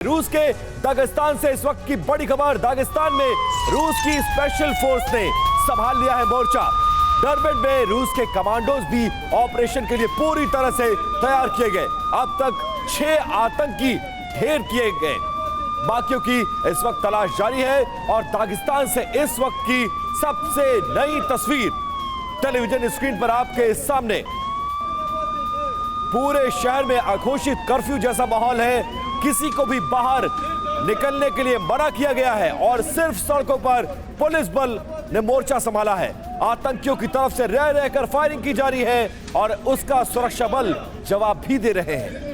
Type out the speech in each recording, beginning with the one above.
रूस के दागिस्तान से इस वक्त की बड़ी खबर। दागिस्तान में रूस की स्पेशल फोर्स ने संभाल लिया है मोर्चा। डरबन में रूस के कमांडोज भी ऑपरेशन के लिए पूरी तरह से तैयार किए गए। अब तक 6 आतंकी ढेर किए गए, बाकियों की इस वक्त तलाश जारी है। और दागिस्तान से इस वक्त की सबसे नई तस्वीर टेलीविजन स्क्रीन पर आपके सामने। पूरे शहर में अघोषित कर्फ्यू जैसा माहौल है। किसी को भी बाहर निकलने के लिए मना किया गया है और सिर्फ सड़कों पर पुलिस बल ने मोर्चा संभाला है। आतंकियों की तरफ से रह रहकर फायरिंग की जा रही है और उसका सुरक्षा बल जवाब भी दे रहे हैं।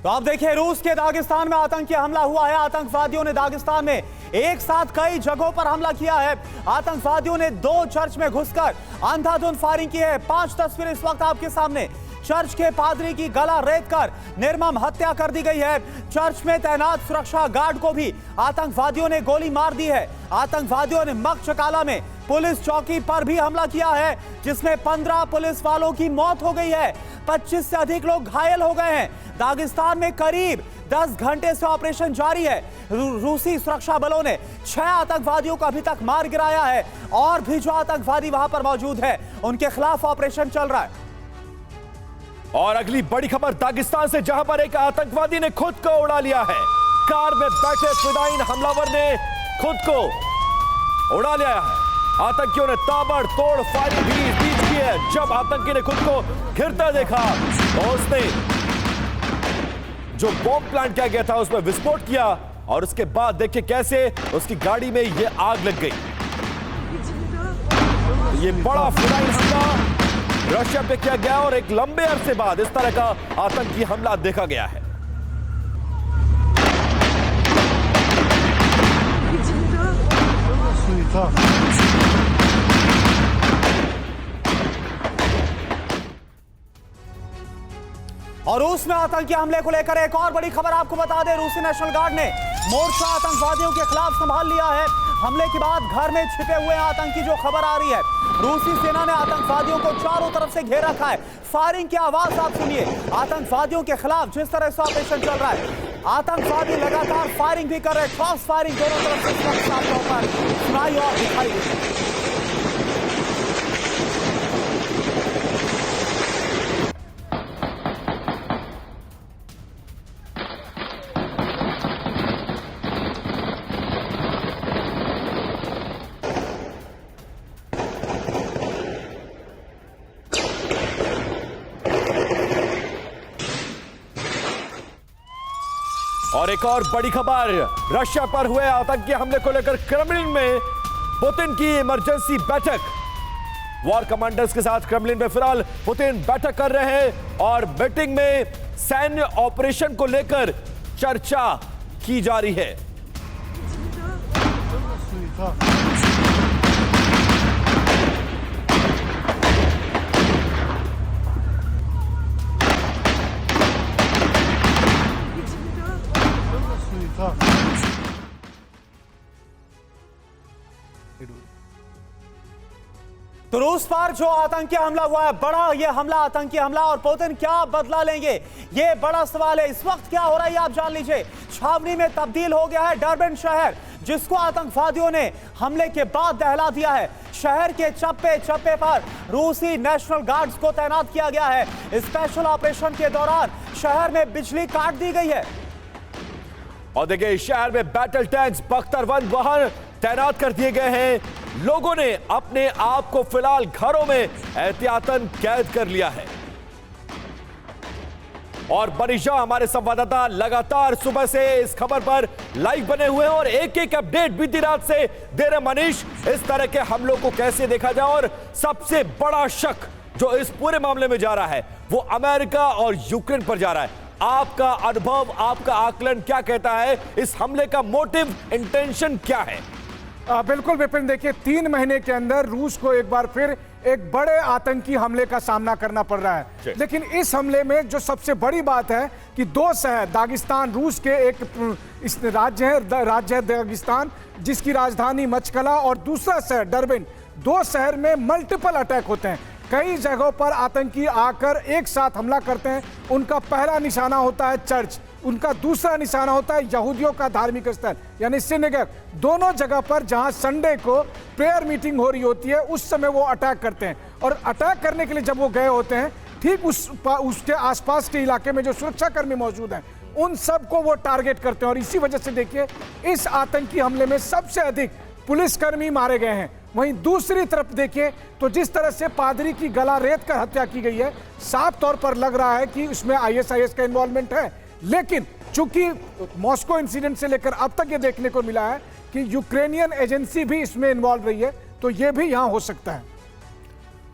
तो आप देखिए, रूस के दागिस्तान में आतंकी हमला हुआ है। आतंकवादियों ने दागिस्तान में एक साथ कई जगहों पर हमला किया है। आतंकवादियों ने 2 चर्च में घुसकर अंधाधुंध फायरिंग की है। 5 तस्वीरें इस वक्त आपके सामने। चर्च के पादरी की गला रेत कर निर्मम हत्या कर दी गई है। चर्च में तैनात सुरक्षा गार्ड को भी आतंकवादियों ने गोली मार दी है। आतंकवादियों ने मकचकाला में पुलिस चौकी पर भी हमला किया है, जिसमें 15 पुलिस वालों की मौत हो गई है। 25 से अधिक लोग घायल हो गए हैं। दागिस्तान में करीब 10 घंटे से ऑपरेशन जारी है। रूसी सुरक्षा बलों ने 6 आतंकवादियों को अभी तक मार गिराया है और भी जो आतंकवादी वहां पर मौजूद है उनके खिलाफ ऑपरेशन चल रहा है। और अगली बड़ी खबर दागिस्तान से, जहां पर एक आतंकवादी ने खुद को उड़ा लिया है। कार में बैठे फिदायीन हमलावर ने खुद को उड़ा लिया है। आतंकियों ने ताबड़तोड़ फायरिंग भी बीच की है। जब आतंकी ने खुद को घिरता देखा तो उसने जो बॉम्ब प्लांट किया गया था उसमें विस्फोट किया और उसके बाद देखिए कैसे उसकी गाड़ी में यह आग लग गई। ये बड़ा फिदायीन हमला रशिया पे किया गया और एक लंबे अरसे बाद इस तरह का आतंकी हमला देखा गया है। और रूस में आतंकी हमले को लेकर एक और बड़ी खबर आपको बता दें। रूसी नेशनल गार्ड ने मोर्चा आतंकवादियों के खिलाफ संभाल लिया है। हमले के बाद घर में छिपे हुए आतंकी जो खबर आ रही है, रूसी सेना ने आतंकवादियों को चारों तरफ से घेर रखा है। फायरिंग की आवाज आप सुनिए। आतंकवादियों के खिलाफ जिस तरह से ऑपरेशन चल रहा है, आतंकवादी लगातार फायरिंग भी कर रहे हैं। क्रॉस फायरिंग दोनों तरफ से साफ तौर पर सुनाई और दिखाई देती है। और एक और बड़ी खबर, रशिया पर हुए आतंकी हमले को लेकर क्रेमलिन में पुतिन की इमरजेंसी बैठक। वॉर कमांडर्स के साथ क्रेमलिन में फिलहाल पुतिन बैठक कर रहे हैं और मीटिंग में सैन्य ऑपरेशन को लेकर चर्चा की जा रही है। तो रूस पर जो आतंकी हमला हुआ है, बड़ा यह हमला आतंकी हमला, और पुतिन क्या बदला लेंगे, यह बड़ा सवाल है। इस वक्त क्या हो रहा है आप जान लीजिए। छावनी में तब्दील हो गया है डरबन शहर, जिसको आतंकवादियों ने हमले के बाद दहला दिया है। शहर के चप्पे चप्पे पर रूसी नेशनल गार्ड्स को तैनात किया गया है। स्पेशल ऑपरेशन के दौरान शहर में बिजली काट दी गई है। और देखिए, शहर में बैटल टैंक्स, बख्तरबंद वाहन तैनात कर दिए गए हैं। लोगों ने अपने आप को फिलहाल घरों में एहतियातन कैद कर लिया है। और बनिशा हमारे संवाददाता लगातार सुबह से इस खबर पर लाइव बने हुए हैं और एक एक अपडेट बीती रात से दे रहे। मनीष, इस तरह के हमलों को कैसे देखा जाए, और सबसे बड़ा शक जो इस पूरे मामले में जा रहा है वो अमेरिका और यूक्रेन पर जा रहा है। आपका अनुभव, आपका आकलन क्या कहता है? इस हमले का मोटिव, इंटेंशन क्या है? बिल्कुल विपिन, देखिए 3 महीने के अंदर रूस को एक बार फिर एक बड़े आतंकी हमले का सामना करना पड़ रहा है। लेकिन इस हमले में जो सबसे बड़ी बात है कि 2 शहर, दागिस्तान रूस के एक इस राज्य है दागिस्तान, जिसकी राजधानी मचकला, और दूसरा शहर डरबन, 2 शहर में मल्टीपल अटैक होते हैं। कई जगहों पर आतंकी आकर एक साथ हमला करते हैं। उनका पहला निशाना होता है चर्च, उनका दूसरा निशाना होता है यहूदियों का धार्मिक स्थल यानी सिनेगॉग। दोनों जगह पर जहां संडे को प्रेयर मीटिंग हो रही होती है उस समय वो अटैक करते हैं। और अटैक करने के लिए जब वो गए होते हैं, ठीक उसके आसपास के इलाके में जो सुरक्षाकर्मी मौजूद हैं उन सबको वो टारगेट करते हैं। और इसी वजह से देखिए इस आतंकी हमले में सबसे अधिक पुलिसकर्मी मारे गए हैं। वहीं दूसरी तरफ देखिए तो जिस तरह से पादरी की गला रेत कर हत्या की गई है, साफ तौर पर लग रहा है कि इसमें आईएसआईएस का इन्वॉल्वमेंट है। लेकिन चूंकि मॉस्को इंसिडेंट से लेकर अब तक ये देखने को मिला है कि यूक्रेनियन एजेंसी भी इसमें इन्वॉल्व रही है, तो ये भी यहां हो सकता है।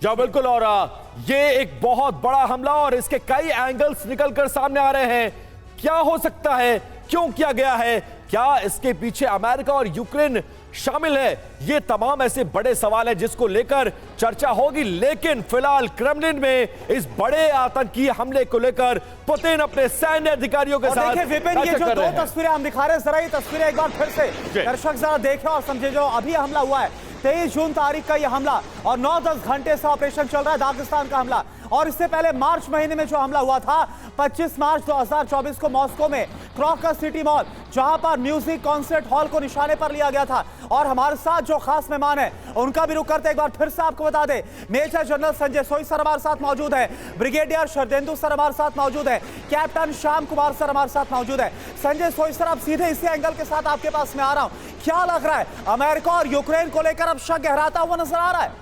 जी बिल्कुल, और ये एक बहुत बड़ा हमला और इसके कई एंगल्स निकलकर सामने आ रहे हैं। क्या हो सकता है, क्यों किया गया है, क्या इसके पीछे अमेरिका और यूक्रेन शामिल है? ये तमाम ऐसे बड़े सवाल हैं जिसको लेकर चर्चा होगी। लेकिन फिलहाल क्रेमलिन में इस बड़े आतंकी हमले को लेकर पुतिन अपने सैन्य अधिकारियों के साथ विपिन, ये जो दो तस्वीरें हम दिखा रहे हैं, जरा ये तस्वीरें एक बार फिर से दर्शक जरा देखें और समझे। जो अभी हमला हुआ है 23 जून तारीख का यह हमला, और 9-10 घंटे से ऑपरेशन चल रहा है दागिस्तान का हमला। और इससे पहले मार्च महीने में जो हमला हुआ था 25 मार्च 2024 को मॉस्को में क्रॉकस सिटी मॉल, जहां पर म्यूजिक कॉन्सर्ट हॉल को निशाने पर लिया गया था। और हमारे साथ जो खास मेहमान है उनका भी रुख करते एक बार फिर से आपको बता दें, मेजर जनरल संजय सोई सर हमारे साथ मौजूद है, ब्रिगेडियर शरदेंदु सर हमारे साथ मौजूद है, कैप्टन श्याम कुमार सर हमारे साथ मौजूद है। संजय सोई सर, आप सीधे इसी एंगल के साथ आपके पास में आ रहा हूं, क्या लग रहा है अमेरिका और यूक्रेन को लेकर अब शक गहराता हुआ नजर आ रहा है?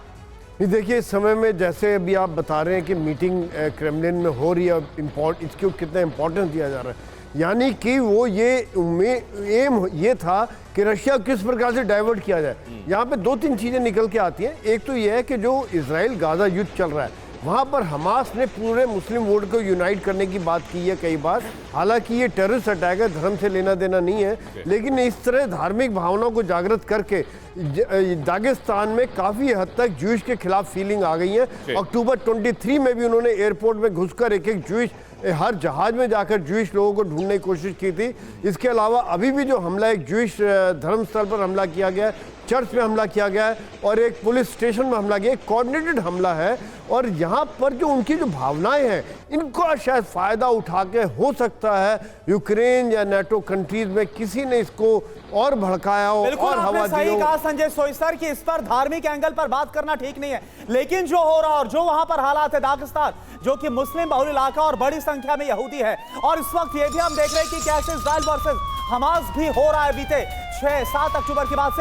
देखिए, इस समय में जैसे अभी आप बता रहे हैं कि मीटिंग क्रेमलिन में हो रही है, इसको कितना इंपॉर्टेंस दिया जा रहा है, यानी कि वो ये एम ये था कि रशिया किस प्रकार से डाइवर्ट किया जाए। यहाँ पे 2-3 चीज़ें निकल के आती हैं। एक तो ये है कि जो इजराइल गाजा युद्ध चल रहा है वहाँ पर हमास ने पूरे मुस्लिम वर्ल्ड को यूनाइट करने की बात की है कई बार। हालांकि ये टेररिस्ट अटैक है, धर्म से लेना देना नहीं है, लेकिन इस तरह धार्मिक भावनाओं को जागृत करके दागिस्तान में काफ़ी हद तक ज्यूइश के खिलाफ फीलिंग आ गई है। अक्टूबर 23 में भी उन्होंने एयरपोर्ट में घुसकर एक ज्यूइश, हर जहाज में जाकर ज्यूइश लोगों को ढूंढने की कोशिश की थी। इसके अलावा अभी भी जो हमला, एक ज्यूइश धर्मस्थल पर हमला किया गया है, चर्च में हमला किया गया है और एक पुलिस स्टेशन में हमला किया, एक कोऑर्डिनेटेड हमला है। और यहाँ पर जो उनकी जो भावनाएं हैं इनको शायद फ़ायदा उठा के हो सकता है यूक्रेन या नाटो कंट्रीज में किसी ने इसको और भड़काया हो और हवा दी हो। कहा संजय सोई सर कि इस पर धार्मिक एंगल पर बात करना ठीक नहीं है, लेकिन जो हो रहा और जो वहां पर हालात है दागिस्तान, जो कि मुस्लिम बहुल इलाका और बड़ी संख्या में यहूदी है, और इस वक्त ये भी हम देख रहे हैं कि कैसे इजराइल वर्सेस हमास भी हो रहा है बीते 6-7 अक्टूबर के बाद से।